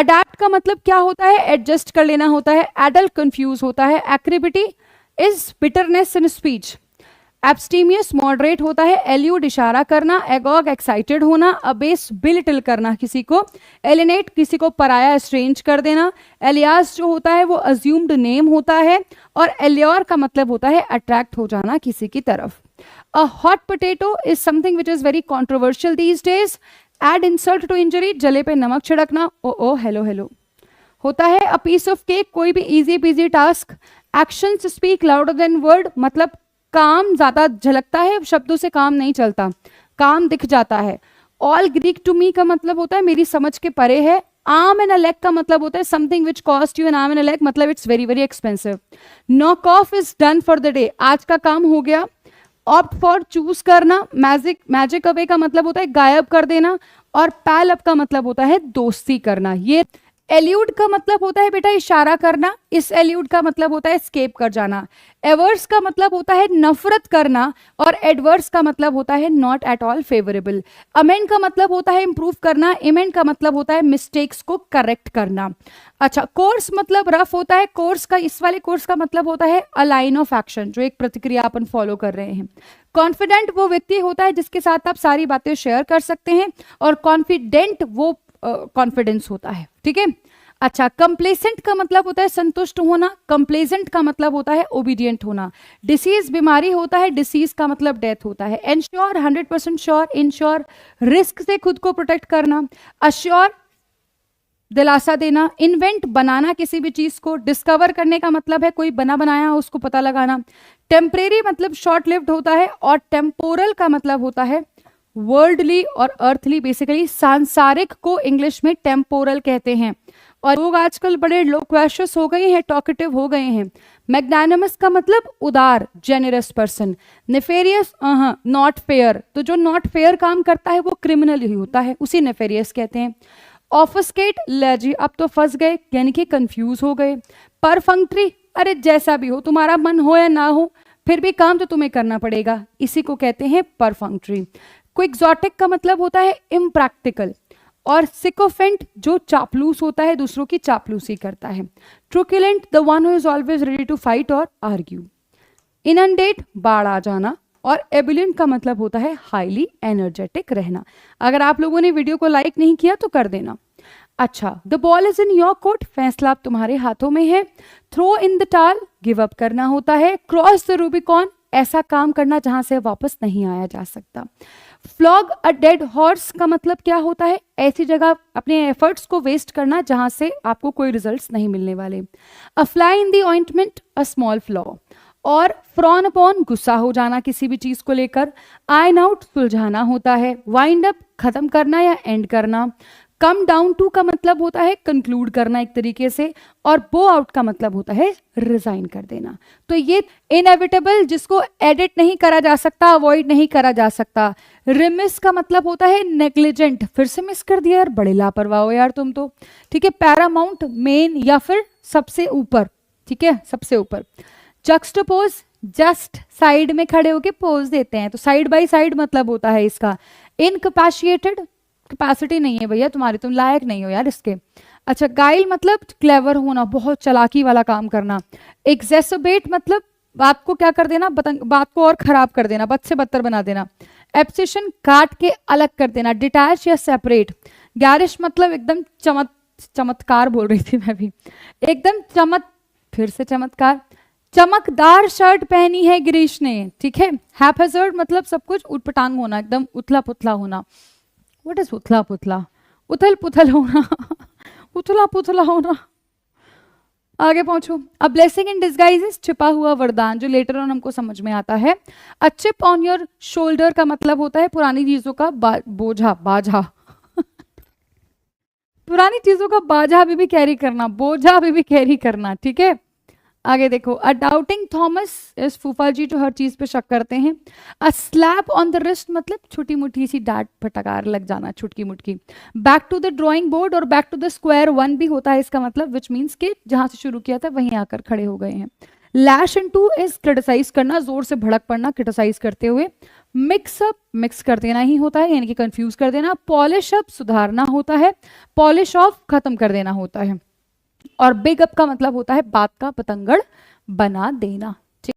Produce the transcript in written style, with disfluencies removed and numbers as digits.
Adapt का मतलब क्या होता है? एडजस्ट कर लेना होता है। एडल्ट कंफ्यूज होता है। Acerbity is bitterness in speech. Abstemious moderate होता है। एल्यूड इशारा करना। एगॉग एक्साइटेड होना। अबेस बिलिटल करना किसी को। एलिनेट किसी को पराया स्ट्रेंज कर देना। एलियास जो होता है वो अज्यूम्ड नेम होता है। और एल्योर का मतलब होता है अट्रैक्ट हो जाना किसी की तरफ। A hot potato is something which is very controversial these days. Add insult to injury, जले पे नमक छिड़कना। ओ हेलो हेलो होता है। अ पीस ऑफ केक, कोई भी easy PG task. Actions speak louder than word, मतलब काम ज्यादा झलकता है, शब्दों से काम नहीं चलता, काम दिख जाता है। ऑल ग्रीक टू मी का मतलब होता है मेरी समझ के परे है। आर्म एंड अ लेग का मतलब होता है something which cost you an arm and a leg, मतलब it's very very expensive. Knock off is done for the day, आज का काम हो गया। ऑप्ट फॉर चूज करना। मैजिक अवे का मतलब होता है गायब कर देना। और पैल अप का मतलब होता है दोस्ती करना। ये एल्यूड का मतलब होता है बेटा इशारा करना। इस एल्यूड का मतलब होता है एस्केप कर जाना। एवर्स का मतलब होता है नफरत करना। और एडवर्स का मतलब होता है not at all favourable. Amend का मतलब होता है इंप्रूव करना। इमेंड का मतलब होता है मिस्टेक्स को करेक्ट करना। अच्छा, कोर्स मतलब रफ होता है। कोर्स का, इस वाले कोर्स का मतलब होता है अ लाइन ऑफ एक्शन, जो एक प्रतिक्रिया अपन फॉलो कर रहे हैं। कॉन्फिडेंट वो व्यक्ति होता है जिसके साथ आप सारी बातें शेयर कर सकते हैं। और कॉन्फिडेंट वो कॉन्फिडेंस होता है। ठीक है। अच्छा, कंप्लेसेंट का मतलब होता है संतुष्ट होना। कंप्लेजेंट का मतलब होता है ओबीडियंट होना। डिसीज बीमारी होता है। डिसीज का मतलब डेथ होता है। Ensure 100% sure. इंश्योर रिस्क से खुद को प्रोटेक्ट करना। अश्योर दिलासा देना। इन्वेंट बनाना किसी भी चीज को। डिस्कवर करने का मतलब है कोई बना बनाया उसको पता लगाना। टेम्परेरी मतलब शॉर्ट लिव्ड होता है। और टेम्पोरल का मतलब होता है वर्ल्डली और अर्थली, बेसिकली सांसारिक को इंग्लिश में टेम्पोरल कहते हैं। और लोग आजकल बड़े लोक्वेशियस हो गए हैं, टॉकेटिव हो गए हैं। मैग्नानिमस का मतलब उदार, generous person. Nefarious not fair, तो जो नॉट फेयर काम करता है वो क्रिमिनल ही होता है, उसी नेफेरियस कहते हैं। ऑफस्केट, लेजी अब तो फंस गए, यानी कि कंफ्यूज हो गए। परफंक्ट्री, अरे जैसा भी हो, तुम्हारा मन हो या ना हो फिर भी काम तो तुम्हें करना पड़ेगा, इसी को कहते हैं परफंक्ट्री। क्विक्सोटिक का मतलब होता है इम्प्रैक्टिकल। और सिकोफेंट जो चापलूस होता है, दूसरों की चापलूसी करता है। Truculent the one who is always ready to fight और आर्ग्यू। इनंडेट बाढ़ आ जाना। और एबुलेंट का मतलब होता है हाईली एनर्जेटिक रहना। अगर आप लोगों ने वीडियो को लाइक नहीं किया तो कर देना। अच्छा, the ball is in your court, फैसला अब तुम्हारे हाथों में है। थ्रो इन द टाल, गिव अप करना होता है। क्रॉस द रूबिकॉन, ऐसा काम करना जहां से वापस नहीं आया जा सकता। फ्लॉग अ डेड हॉर्स का मतलब क्या होता है? ऐसी जगह अपने एफर्ट्स को वेस्ट करना जहां से आपको कोई रिजल्ट्स नहीं मिलने वाले। अ fly in the ointment, a small flaw. और फ्रॉन अपॉन, गुस्सा हो जाना किसी भी चीज को लेकर। आइन आउट, सुलझाना होता है। वाइंड अप, खत्म करना या एंड करना। कम डाउन टू का मतलब होता है कंक्लूड करना एक तरीके से। और बो आउट का मतलब होता है रिजाइन कर देना। तो ये इनएविटेबल, जिसको एडिट नहीं करा जा सकता, अवॉइड नहीं करा जा सकता। रिमिस का मतलब होता है नेग्लिजेंट, फिर से मिस कर दिया यार, बड़े लापरवाह हो यार तुम तो। ठीक है। पैरामाउंट, मेन या फिर सबसे ऊपर। ठीक है, सबसे ऊपर। जक्सटोपोज, जस्ट साइड में खड़े होके पोज देते हैं, तो साइड बाय साइड मतलब होता है इसका। इनकैपेसिएटेड, कैपेसिटी नहीं है भैया तुम्हारी, तुम लायक नहीं हो यार इसके। अच्छा, गाइल मतलब क्लेवर होना, बहुत चालाकी वाला काम करना। एग्जेसोबेट मतलब बात को क्या कर देना, बात को और खराब कर देना, बद से बदतर बना देना। एब्सेशन, काट के अलग कर देना। डिटैच या सेपरेट। गैरिश मतलब एकदम चमत्कार बोल रही थी मैं भी, एकदम फिर से चमत्कार। चमकदार शर्ट पहनी है गिरीश ने। ठीक है। हैपहैजर्ड मतलब सब कुछ उटपटांग होना, एकदम उथला पुथला होना। व्हाट इज उथला पुथला? उथल पुथल होना उथला पुथला होना। आगे पहुंचो। अ ब्लेसिंग इन डिस्गाइज, छिपा हुआ वरदान, जो लेटर ऑन हमको समझ में आता है। A chip on your shoulder का मतलब होता है पुरानी चीजों का बोझा, बाझा पुरानी चीजों का बाझा भी कैरी करना, बोझा भी कैरी करना। ठीक है। आगे देखो। अ डाउटिंग थॉमस इस फूफा जी जो हर चीज पे शक करते हैं। A slap on the wrist मतलब छोटी मुट्ठी सी डांट फटकार लग जाना, छुटकी मुटकी। Back to the drawing board और back to the square one भी होता है इसका मतलब, विच मीन्स कि जहां से शुरू किया था वहीं आकर खड़े हो गए हैं। लैश इनटू इज क्रिटिसाइज करना, जोर से भड़क पड़ना क्रिटिसाइज करते हुए। मिक्स अप, मिक्स कर देना ही होता है, यानी कि कंफ्यूज कर देना। पॉलिश अप, सुधारना होता है। पॉलिश ऑफ, खत्म कर देना होता है। और बिग अप का मतलब होता है बात का पतंगड़ बना देना।